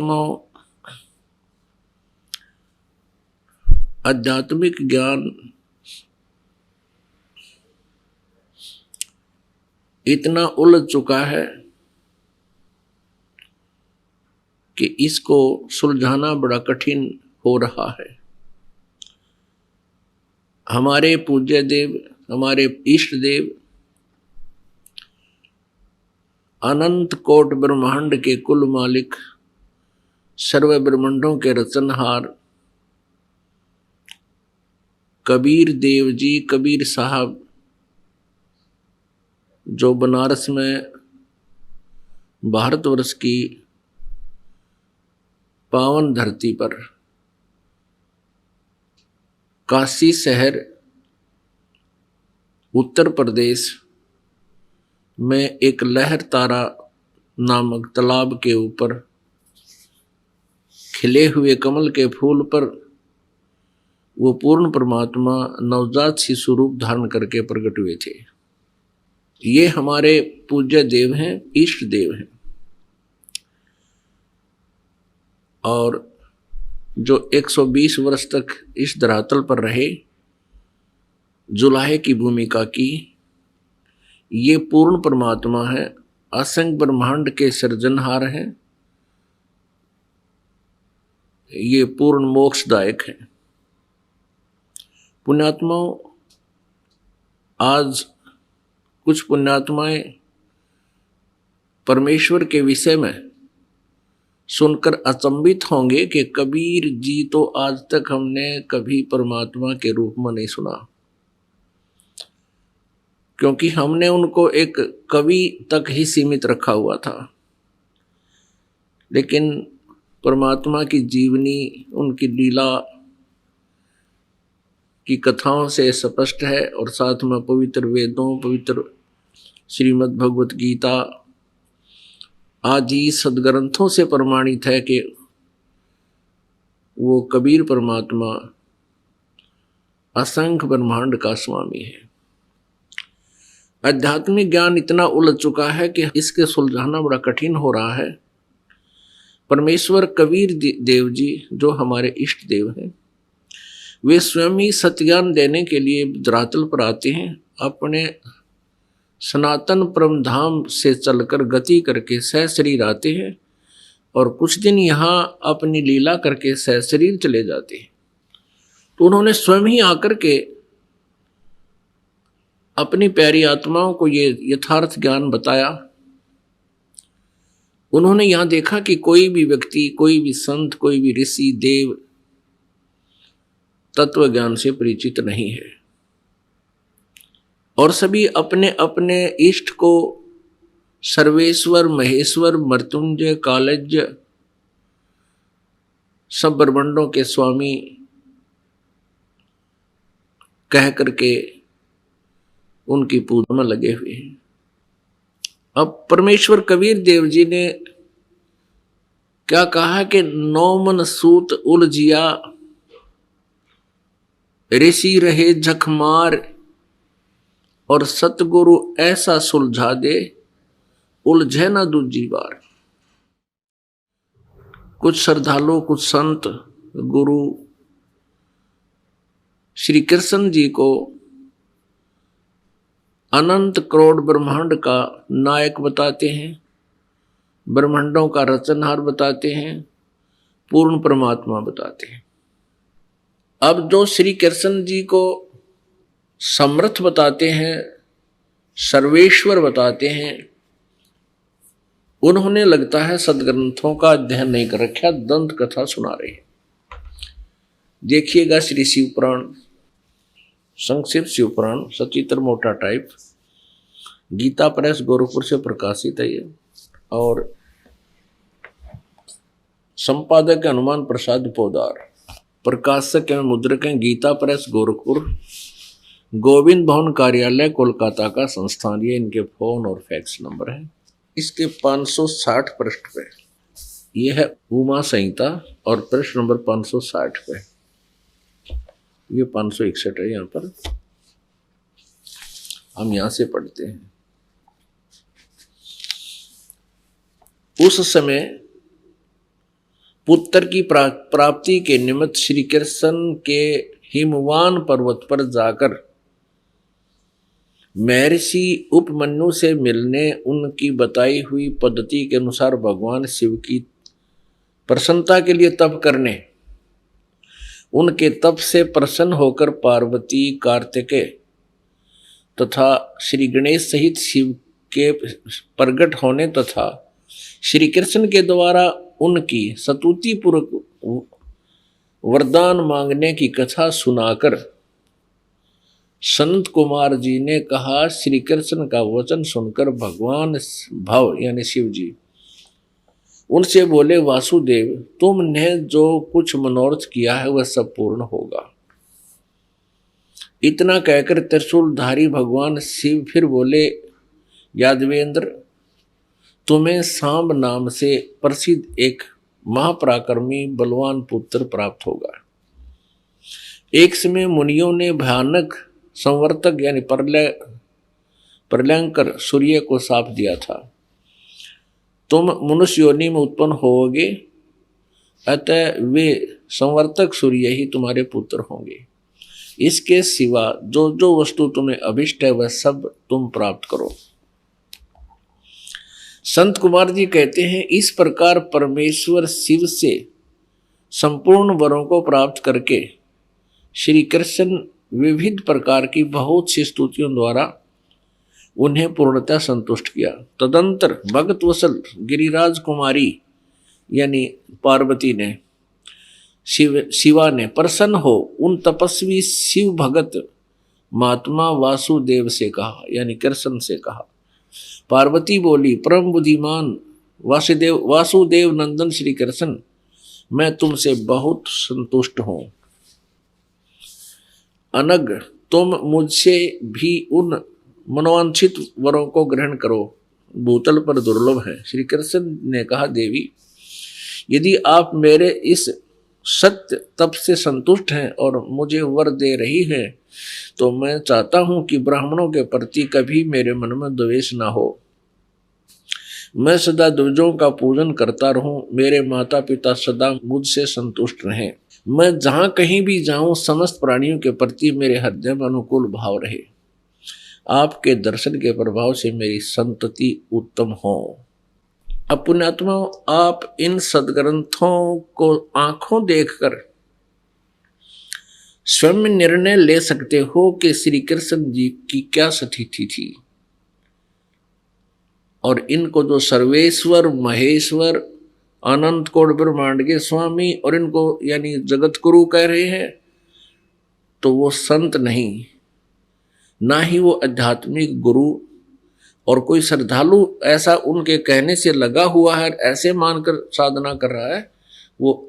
महात्माओं, आध्यात्मिक ज्ञान इतना उलझ चुका है कि इसको सुलझाना बड़ा कठिन हो रहा है। हमारे पूज्य देव, हमारे इष्ट देव अनंत कोट ब्रह्मांड के कुल मालिक, सर्व ब्रह्मांडों के रचनहार कबीर देव जी, कबीर साहब, जो बनारस में भारतवर्ष की पावन धरती पर काशी शहर उत्तर प्रदेश में एक लहर तारा नामक तालाब के ऊपर खिले हुए कमल के फूल पर वो पूर्ण परमात्मा नवजात शिशु रूप धारण करके प्रकट हुए थे। ये हमारे पूज्य देव हैं, इष्ट देव हैं, और जो 120 वर्ष तक इस धरातल पर रहे, जुलाहे की भूमिका की, ये पूर्ण परमात्मा है, असंख्य ब्रह्मांड के सृजनहार हैं, ये पूर्ण मोक्षदायक है। पुण्यात्माओं, आज कुछ पुण्यात्माएं परमेश्वर के विषय में सुनकर अचंभित होंगे कि कबीर जी तो आज तक हमने कभी परमात्मा के रूप में नहीं सुना, क्योंकि हमने उनको एक कवि तक ही सीमित रखा हुआ था। लेकिन परमात्मा की जीवनी, उनकी लीला की कथाओं से स्पष्ट है, और साथ में पवित्र वेदों, पवित्र श्रीमद् भगवत गीता आदि सदग्रंथों से प्रमाणित है कि वो कबीर परमात्मा असंख्य ब्रह्मांड का स्वामी है। आध्यात्मिक ज्ञान इतना उलझ चुका है कि इसके सुलझाना बड़ा कठिन हो रहा है। परमेश्वर कबीर देव जी, जो हमारे इष्ट देव हैं, वे स्वयं ही सत्य देने के लिए धरातल पर आते हैं। अपने सनातन परम धाम से चलकर गति करके सहशरीर आते हैं, और कुछ दिन यहाँ अपनी लीला करके सहशरीर चले जाते हैं। तो उन्होंने स्वयं ही आकर के अपनी प्यारी आत्माओं को ये यथार्थ ज्ञान बताया। उन्होंने यहाँ देखा कि कोई भी व्यक्ति, कोई भी संत, कोई भी ऋषि देव तत्व ज्ञान से परिचित नहीं है, और सभी अपने अपने इष्ट को सर्वेश्वर, महेश्वर, मृत्युंजय, कालज्ञ, सब ब्रह्मांडों के स्वामी कह करके उनकी पूजा में लगे हुए हैं। अब परमेश्वर कबीर देव जी ने क्या कहा कि नौ मन सूत उलझिया, ऋषि रहे झकमार, और सतगुरु ऐसा सुलझा दे, उलझे ना दूजी बार। कुछ श्रद्धालु, कुछ संत गुरु श्री कृष्ण जी को अनंत करोड़ ब्रह्मांड का नायक बताते हैं, ब्रह्मांडों का रचनहार बताते हैं, पूर्ण परमात्मा बताते हैं। अब जो श्री कृष्ण जी को समर्थ बताते हैं, सर्वेश्वर बताते हैं, उन्होंने लगता है सदग्रंथों का अध्ययन नहीं कर रखा, दंत कथा सुना रहे हैं। देखिएगा श्री शिव पुराण, संक्षिप्त शिव पुराण, सचित्र मोटा टाइप, गीता प्रेस गोरखपुर से प्रकाशित है ये, और संपादक हनुमान प्रसाद पोदार, प्रकाशक एवं मुद्रक हैं गीता प्रेस गोरखपुर, गोविंद भवन कार्यालय कोलकाता का संस्थान। ये इनके फोन और फैक्स नंबर है। इसके 560 पृष्ठ पे ये है उमा संहिता, और पृष्ठ नंबर 560 पे ये 561 है। यहाँ पर हम यहाँ से पढ़ते हैं। उस समय पुत्र की प्राप्ति के निमित्त श्री कृष्ण के हिमवान पर्वत पर जाकर महर्षि उपमन्यु से मिलने उनकी बताई हुई पद्धति के अनुसार भगवान शिव की प्रसन्नता के लिए तप करने, उनके तप से प्रसन्न होकर पार्वती, कार्तिकेय तथा श्री गणेश सहित शिव के प्रकट होने तथा श्री कृष्ण के द्वारा उनकी स्तुति पूर्वक वरदान मांगने की कथा सुनाकर संत कुमार जी ने कहा, श्री कृष्ण का वचन सुनकर भगवान भव यानी शिव जी उनसे बोले, वासुदेव तुमने जो कुछ मनोरथ किया है वह सब पूर्ण होगा। इतना कहकर त्रिशूलधारी भगवान शिव फिर बोले, यादवेंद्र तुम्हें सांब नाम से प्रसिद्ध एक महापराक्रमी बलवान पुत्र प्राप्त होगा। एक समय मुनियों ने भयानक संवर्तक यानी प्रलयंकर सूर्य को शाप दिया था, तुम मनुष्य योनि में उत्पन्न होगे, अतः वे संवर्तक सूर्य ही तुम्हारे पुत्र होंगे। इसके सिवा जो जो वस्तु तुम्हें अभिष्ट है वह सब तुम प्राप्त करो। संत कुमार जी कहते हैं, इस प्रकार परमेश्वर शिव से संपूर्ण वरों को प्राप्त करके श्री कृष्ण विविध प्रकार की बहुत सी स्तुतियों द्वारा उन्हें पूर्णतः संतुष्ट किया। तदंतर भगत वसल गिरिराज कुमारी यानी पार्वती ने शिवा ने प्रसन्न हो उन तपस्वी शिव भगत महात्मा वासुदेव से कहा, यानी कृष्ण से कहा। पार्वती बोली, परम बुद्धिमान वासुदेव नंदन श्री कृष्ण, मैं तुमसे बहुत संतुष्ट हूं। अनग तुम मुझसे भी उन मनोवांछित वरों को ग्रहण करो, भूतल पर दुर्लभ है। श्री कृष्ण ने कहा, देवी यदि आप मेरे इस सत्य तप से संतुष्ट हैं और मुझे वर दे रही हैं तो मैं चाहता हूं कि ब्राह्मणों के प्रति कभी मेरे मन में द्वेष ना हो। मैं सदा द्विजों का पूजन करता रहूं, मेरे माता पिता सदा मुझसे संतुष्ट रहें। मैं जहां कहीं भी जाऊं समस्त प्राणियों के प्रति मेरे हृदय में अनुकूल भाव रहे। आपके दर्शन के प्रभाव से मेरी संतति उत्तम हो। अब पुण्यात्माओं, आप इन सदग्रंथों को आंखों देखकर स्वयं निर्णय ले सकते हो कि श्री कृष्ण जी की क्या स्थिति थी, और इनको जो सर्वेश्वर, महेश्वर, अनंत कोट ब्रह्मांड के स्वामी और इनको यानी जगत गुरु कह रहे हैं, तो वो संत नहीं, ना ही वो आध्यात्मिक गुरु और कोई श्रद्धालु ऐसा उनके कहने से लगा हुआ है, ऐसे मानकर साधना कर रहा है, वो